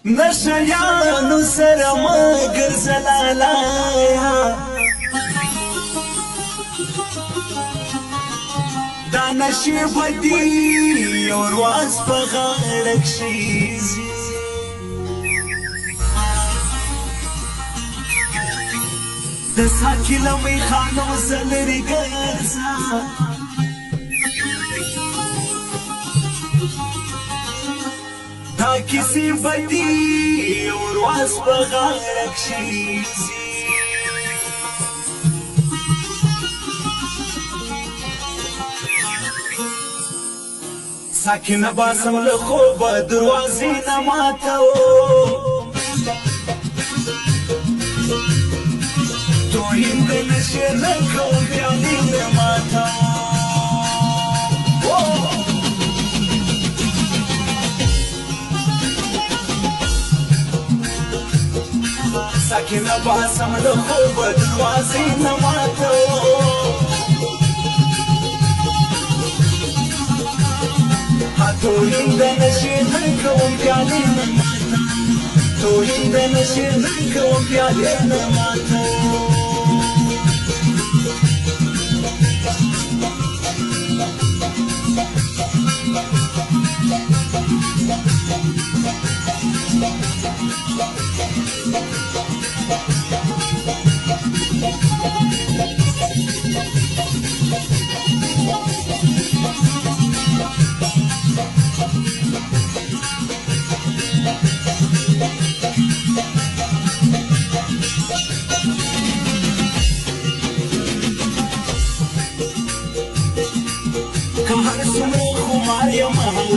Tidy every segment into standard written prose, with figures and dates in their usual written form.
نشیانو سره مگر زلالایا دا نشی بدی اور واس په غاړه کښې د ساکي له میخانو زلري ګرځه دا کسی بدی اور واس په غاړه کښې ساکنه باسم له خوبه دروازې نه ماتوم توهین د نشې نه کوم پیالې نه ماتوم ساکنه باسم له خوبه دروازې نه ماتوم توهین د نشې نه کوم پیالې نه ماتوم توهین د نشې نه کوم پیالې نه ماتوم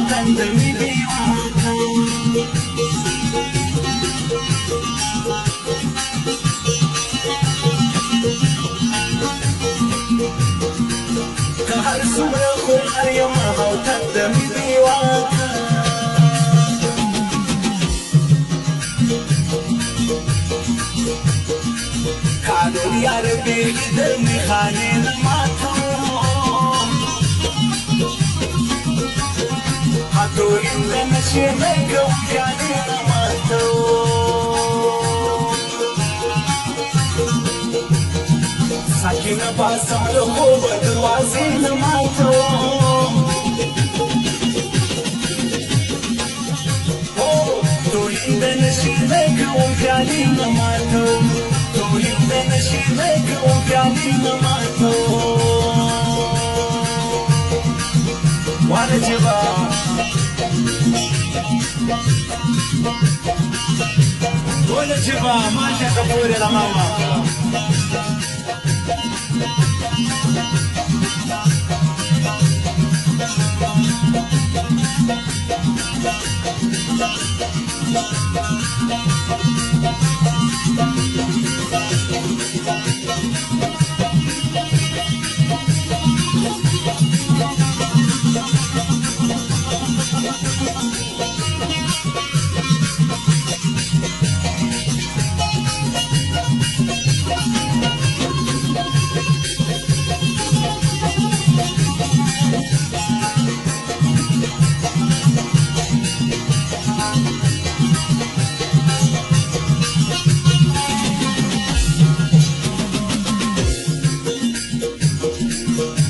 تند می بیواتا که هر سمره خمار یم او تند می بیواتا کادر یار بیگی در میخانه نماتا توهین د نشې نه کوم پیالې نه ماتوم ساکنه باسم له خوبه دروازې نه ماتوم توهین د نشې نه کوم پیالې نه ماتوم توهین د نشې نه کوم پیالې نه ماتوم واله جبا ولا جبا ما تكبر يا ماما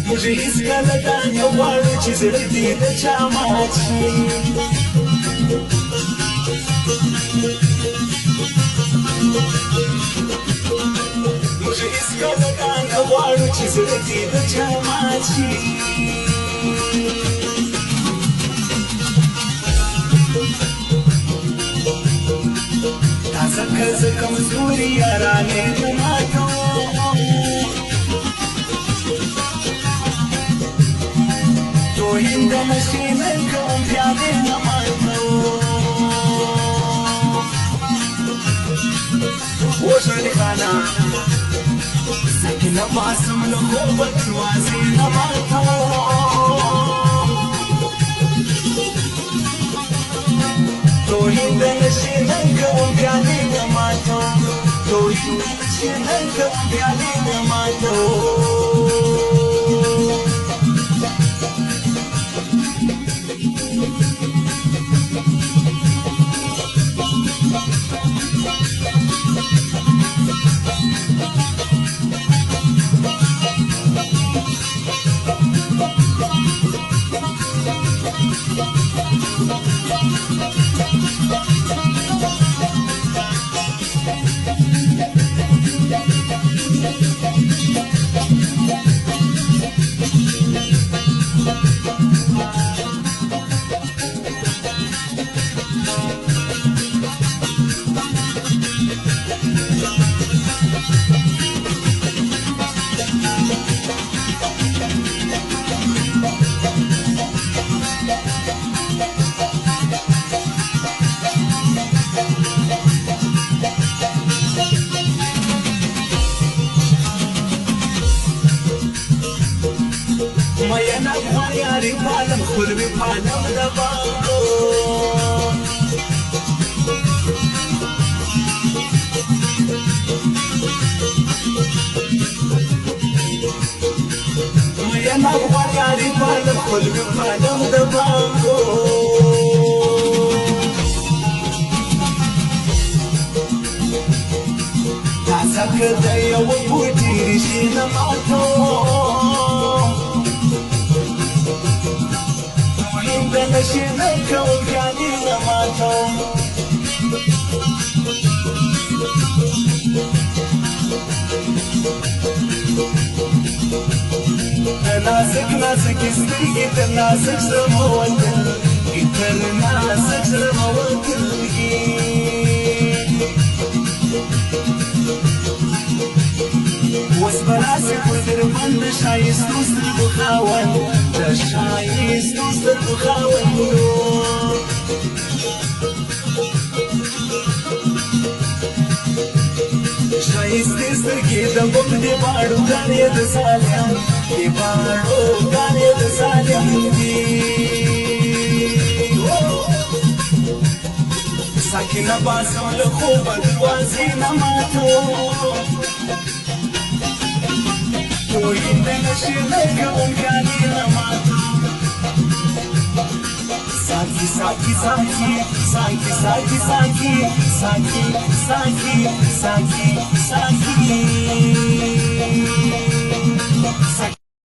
موږ هیڅکله دا نه غواړو چې زړه دې د چا مات شي موږ هیڅکله دا نه غواړو چې زړه دې د چا مات شي دا ځکه زه کمزوري یارانې نه ماتوم توهین د نشې نه کوم پیالې نه ماتوم وشالي خانه ساکنه باسم له خوبه دروازې نه ماتوم توهین د نشې نه کوم پیالې نه ماتوم توهین د نشې نه کوم پیالې نه ماتوم پالم خلوی پالم دبانگو مینا غواړي پالم خلوی پالم دبانگو تاسکه د یو بوټي رښتینه ماتو نشي لکه وګانې نه ماتوم نازک نازک سترګې تر نازک زړه مه وتلګي تر نازک زړه مه وتلګي اوس به راسې پر دربند د ښایستو سترګو خاوند د ښایستو سترګو خاوند ښایستې سترګې د بم د باڼو ګانې د ظالم د باڼو ګانې د ظالم دي ساکنه باسم له خوبه دروازې نه ماتوم توینده نشي لکه وګانې نه ماتوم ساکی ساکی ساکی ساکی ساکی ساکی ساکی ساکی ساکی ساکی